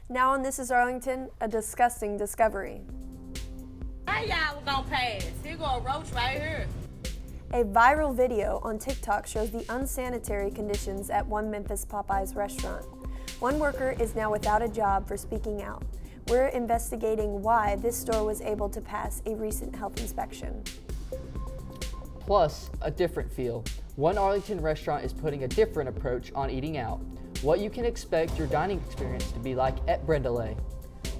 Now on This Is Arlington, a disgusting discovery. How y'all gonna pass? Here go a roach right here. A viral video on TikTok shows the unsanitary conditions at one Memphis Popeyes restaurant. One worker is now without a job for speaking out. We're investigating why this store was able to pass a recent health inspection. Plus, a different feel. One Arlington restaurant is putting a different approach on eating out. What you can expect your dining experience to be like at Brenay.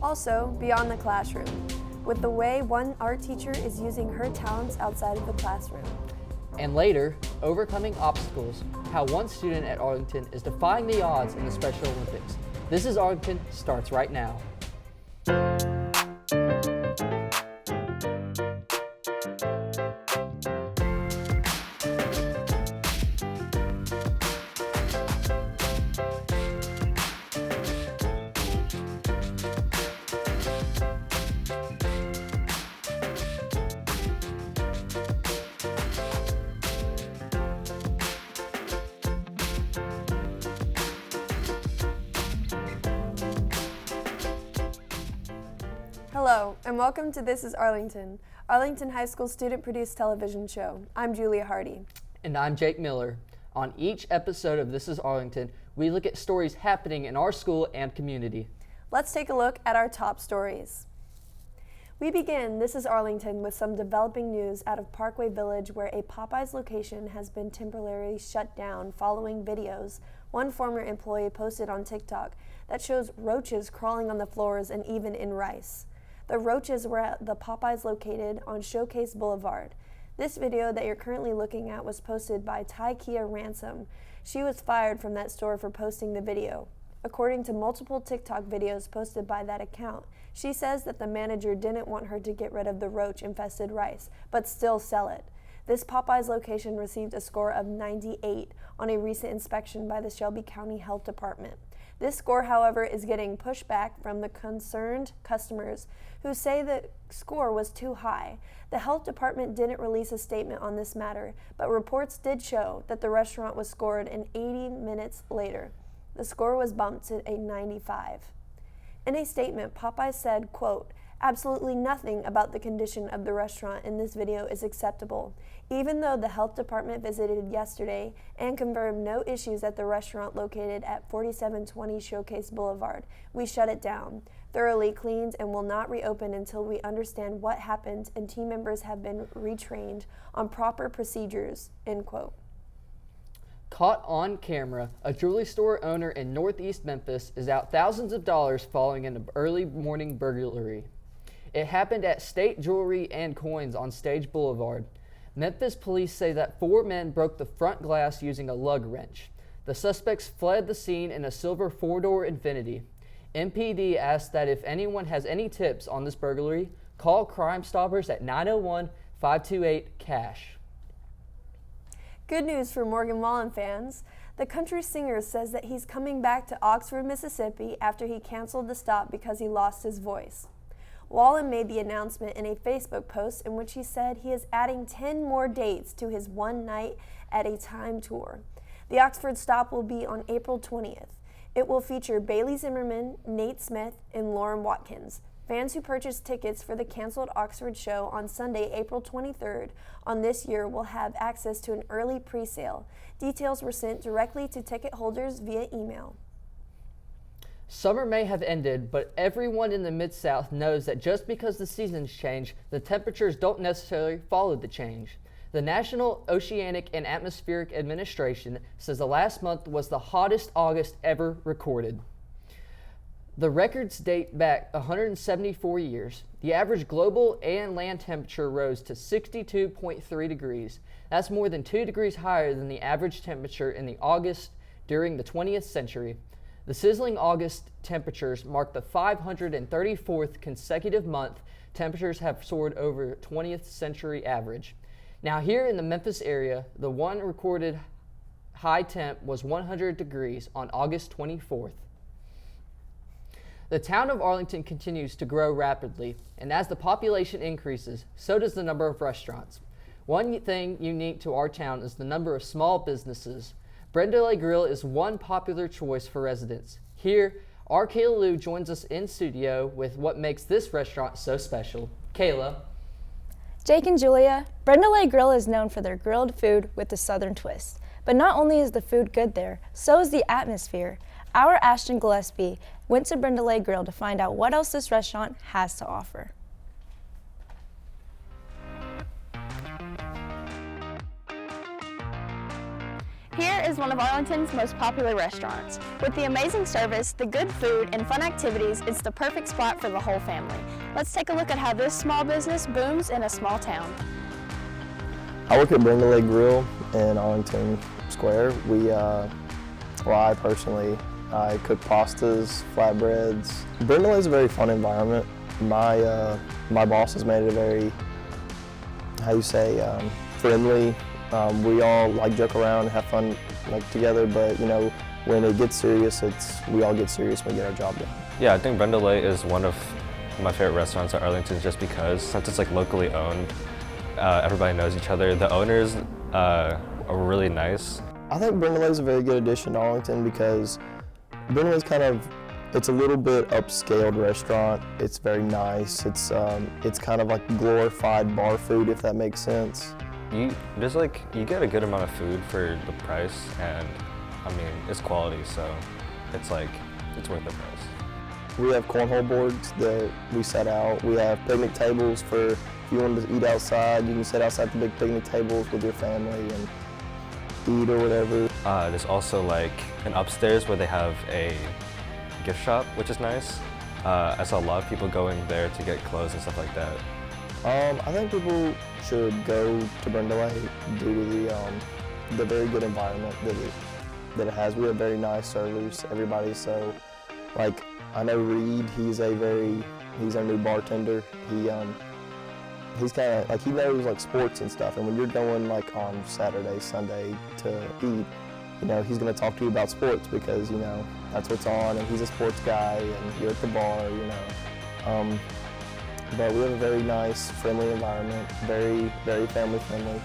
Also, beyond the classroom, with the way one art teacher is using her talents outside of the classroom. And later, overcoming obstacles, how one student at Arlington is defying the odds in the Special Olympics. This is Arlington starts right now. Hello, and welcome to This is Arlington, Arlington High School student-produced television show. I'm Julia Hardy. And I'm Jake Miller. On each episode of This is Arlington, we look at stories happening in our school and community. Let's take a look at our top stories. We begin This is Arlington with some developing news out of Parkway Village, where a Popeyes location has been temporarily shut down following videos one former employee posted on TikTok that shows roaches crawling on the floors and even in rice. The roaches were at the Popeyes located on Showcase Boulevard. This video that you're currently looking at was posted by Tykia Ransom. She was fired from that store for posting the video. According to multiple TikTok videos posted by that account, she says that the manager didn't want her to get rid of the roach-infested rice, but still sell it. This Popeyes location received a score of 98 on a recent inspection by the Shelby County Health Department. This score, however, is getting pushback from the concerned customers who say the score was too high. The health department didn't release a statement on this matter, but reports did show that the restaurant was scored in 80 minutes later. The score was bumped to a 95. In a statement, Popeyes said, quote, "Absolutely nothing about the condition of the restaurant in this video is acceptable. Even though the health department visited yesterday and confirmed no issues at the restaurant located at 4720 Showcase Boulevard, we shut it down, thoroughly cleaned, and will not reopen until we understand what happened and team members have been retrained on proper procedures," end quote. Caught on camera, a jewelry store owner in Northeast Memphis is out thousands of dollars following an early morning burglary. It happened at State Jewelry and Coins on Stage Boulevard. Memphis police say that 4 men broke the front glass using a lug wrench. The suspects fled the scene in a silver 4-door Infiniti. MPD asked that if anyone has any tips on this burglary, call Crime Stoppers at 901-528-CASH. Good news for Morgan Wallen fans. The country singer says that he's coming back to Oxford, Mississippi after he canceled the stop because he lost his voice. Wallen made the announcement in a Facebook post in which he said he is adding 10 more dates to his one night at a time tour. The Oxford stop will be on April 20th. It will feature Bailey Zimmerman, Nate Smith, and Lauren Watkins. Fans who purchased tickets for the canceled Oxford show on Sunday, April 23rd on this year will have access to an early pre-sale. Details were sent directly to ticket holders via email. Summer may have ended, but everyone in the Mid-South knows that just because the seasons change, the temperatures don't necessarily follow the change. The National Oceanic and Atmospheric Administration says the last month was the hottest August ever recorded. The records date back 174 years. The average global and land temperature rose to 62.3 degrees. That's more than 2 degrees higher than the average temperature in the August during the 20th century. The sizzling August temperatures mark the 534th consecutive month temperatures have soared over 20th century average. Now here in the Memphis area, the one recorded high temp was 100 degrees on August 24th. The town of Arlington continues to grow rapidly, and as the population increases, so does the number of restaurants. One thing unique to our town is the number of small businesses. Brenay Grill is one popular choice for residents. Here, Our Kayla Lou joins us in studio with what makes this restaurant so special. Kayla. Jake and Julia, Brenay Grill is known for their grilled food with a southern twist. But not only is the food good there, so is the atmosphere. Our Ashton Gillespie went to Brenay Grill to find out what else this restaurant has to offer. Here is one of Arlington's most popular restaurants. With the amazing service, the good food, and fun activities, it's the perfect spot for the whole family. Let's take a look at how this small business booms in a small town. I work at Brenay Grill in Arlington Square. I personally cook pastas, flatbreads. Brenay is a very fun environment. My boss has made it a very, friendly. We all joke around and have fun together, but when it gets serious, we all get serious when we get our job done. Yeah, I think Brenay is one of my favorite restaurants at Arlington just because since it's locally owned, everybody knows each other. The owners are really nice. I think Brenay is a very good addition to Arlington because Brenay is it's a little bit upscaled restaurant. It's very nice. It's kind of like glorified bar food, if that makes sense. You get a good amount of food for the price, and it's quality, so it's worth the price. We have cornhole boards that we set out. We have picnic tables for if you want to eat outside. You can sit outside the big picnic tables with your family and eat or whatever. There's also an upstairs where they have a gift shop, which is nice. I saw a lot of people going there to get clothes and stuff like that. I think people should go to Brenay due to the very good environment that it has. We have very nice servers, everybody. So, I know Reed. He's our new bartender. He's kind of he knows sports and stuff. And when you're going on Saturday, Sunday to eat, he's going to talk to you about sports because that's what's on. And he's a sports guy, and you're at the bar, But we have a very nice, friendly environment, very, very family friendly.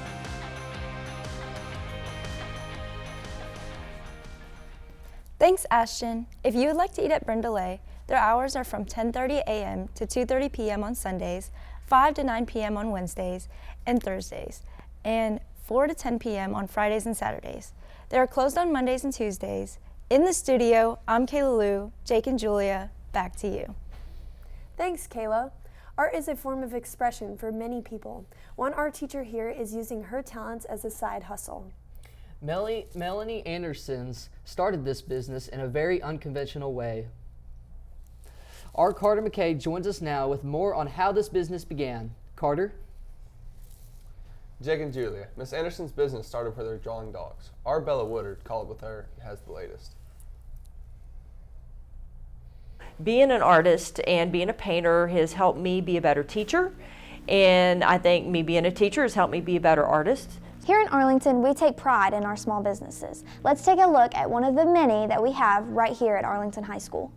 Thanks, Ashton. If you would like to eat at Brenay, their hours are from 10:30 a.m. to 2:30 p.m. on Sundays, 5 to 9 p.m. on Wednesdays and Thursdays, and 4 to 10 p.m. on Fridays and Saturdays. They are closed on Mondays and Tuesdays. In the studio, I'm Kayla Lou, Jake and Julia, back to you. Thanks, Kayla. Art is a form of expression for many people. One art teacher here is using her talents as a side hustle. Melanie Andersons started this business in a very unconventional way. Our Carter McKay joins us now with more on how this business began. Carter? Jake and Julia, Miss Anderson's business started with her drawing dogs. Our Bella Woodard called with her and has the latest. Being an artist and being a painter has helped me be a better teacher, and I think me being a teacher has helped me be a better artist. Here in Arlington, we take pride in our small businesses. Let's take a look at one of the many that we have right here at Arlington High School.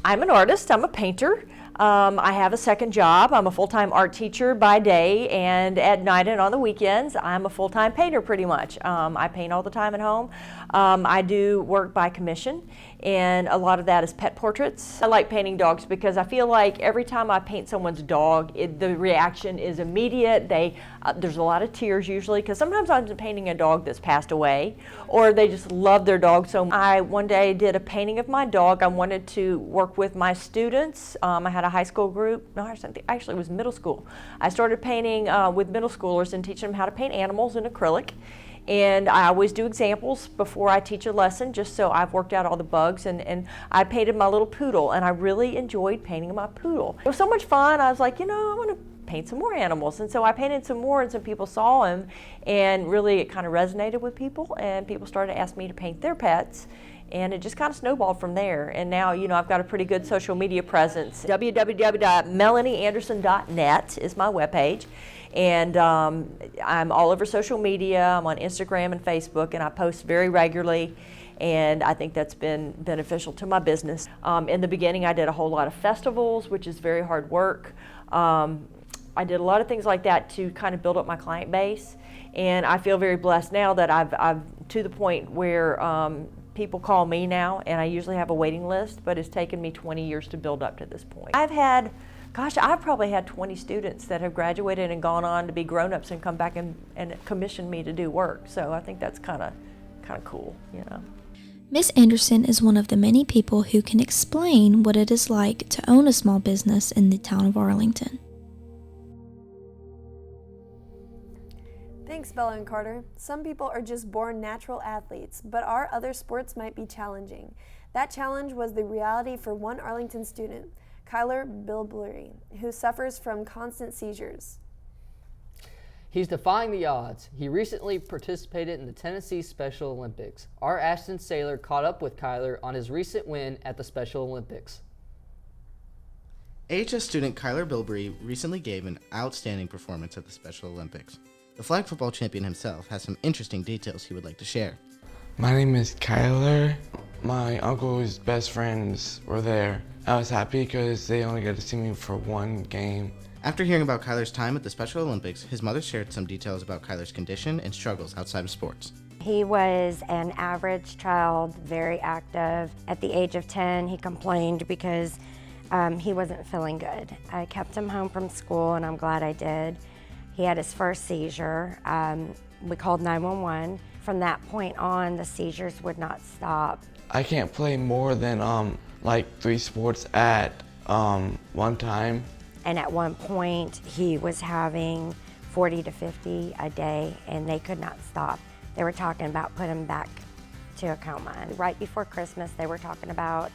I'm an artist, I'm a painter. I have a second job. I'm a full-time art teacher by day, and at night and on the weekends, I'm a full-time painter pretty much. I paint all the time at home. I do work by commission, and a lot of that is pet portraits. I like painting dogs because I feel like every time I paint someone's dog, the reaction is immediate. There's a lot of tears usually, because sometimes I'm painting a dog that's passed away, or they just love their dog. So I one day did a painting of my dog. I wanted to work with my students. I had a high school group. No, actually it was middle school. I started painting with middle schoolers and teaching them how to paint animals in acrylic. And I always do examples before I teach a lesson, just so I've worked out all the bugs. And I painted my little poodle, and I really enjoyed painting my poodle. It was so much fun. I was like, I want to paint some more animals. And so I painted some more, and some people saw them, and really it kind of resonated with people, and people started to ask me to paint their pets. And it just kind of snowballed from there. And now, I've got a pretty good social media presence. www.melanieanderson.net is my webpage. And I'm all over social media. I'm on Instagram and Facebook, and I post very regularly. And I think that's been beneficial to my business. In the beginning, I did a whole lot of festivals, which is very hard work. I did a lot of things like that to kind of build up my client base. And I feel very blessed now that I've to the point where people call me now, and I usually have a waiting list, but it's taken me 20 years to build up to this point. I've probably had 20 students that have graduated and gone on to be grown-ups and come back and commission me to do work. So I think that's kind of cool, you know. Miss Anderson is one of the many people who can explain what it is like to own a small business in the town of Arlington. Thanks, Bella and Carter. Some people are just born natural athletes, but our other sports might be challenging. That challenge was the reality for one Arlington student, Kyler Bilberry, who suffers from constant seizures. He's defying the odds. He recently participated in the Tennessee Special Olympics. Our Ashton Saylor caught up with Kyler on his recent win at the Special Olympics. AHS student Kyler Bilberry recently gave an outstanding performance at the Special Olympics. The flag football champion himself has some interesting details he would like to share. My name is Kyler. My uncle's best friends were there. I was happy because they only got to see me for one game. After hearing about Kyler's time at the Special Olympics, his mother shared some details about Kyler's condition and struggles outside of sports. He was an average child, very active. At the age of 10, he complained because he wasn't feeling good. I kept him home from school, and I'm glad I did. He had his first seizure. We called 911. From that point on, the seizures would not stop. I can't play more than like 3 sports at one time. And at one point, he was having 40 to 50 a day, and they could not stop. They were talking about putting him back to a coma. Right before Christmas, they were talking about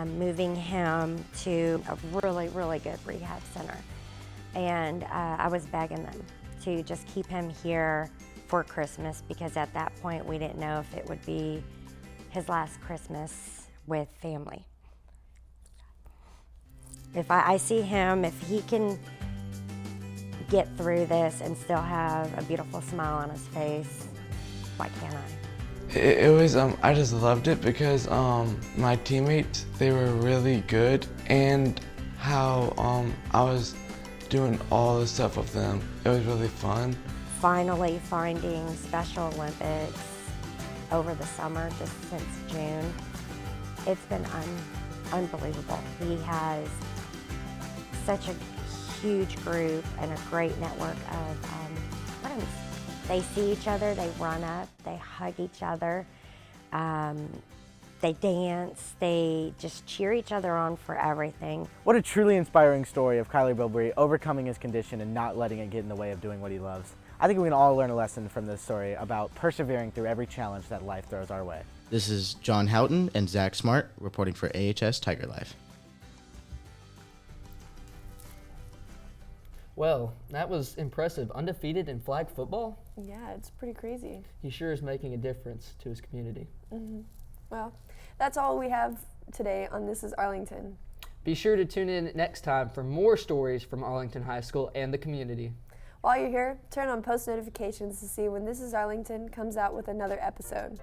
moving him to a really, really good rehab center. And I was begging them to just keep him here for Christmas, because at that point we didn't know if it would be his last Christmas with family. If I see him, if he can get through this and still have a beautiful smile on his face, why can't I? It was, I just loved it because my teammates, they were really good, and how I was doing all the stuff with them. It was really fun. Finally finding Special Olympics over the summer, just since June, it's been unbelievable. He has such a huge group and a great network of friends. They see each other, they run up, they hug each other, they dance, they just cheer each other on for everything. What a truly inspiring story of Kyler Bilberry overcoming his condition and not letting it get in the way of doing what he loves. I think we can all learn a lesson from this story about persevering through every challenge that life throws our way. This is John Houghton and Zach Smart reporting for AHS Tiger Life. Well, that was impressive. Undefeated in flag football? Yeah, it's pretty crazy. He sure is making a difference to his community. Mm-hmm. Well, that's all we have today on This is Arlington. Be sure to tune in next time for more stories from Arlington High School and the community. While you're here, turn on post notifications to see when This is Arlington comes out with another episode.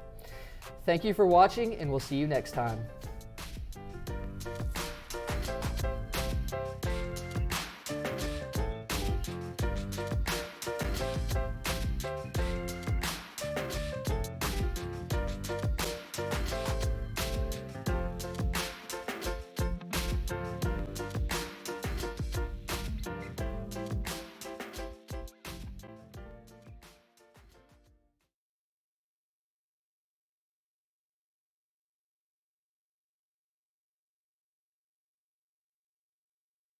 Thank you for watching, and we'll see you next time.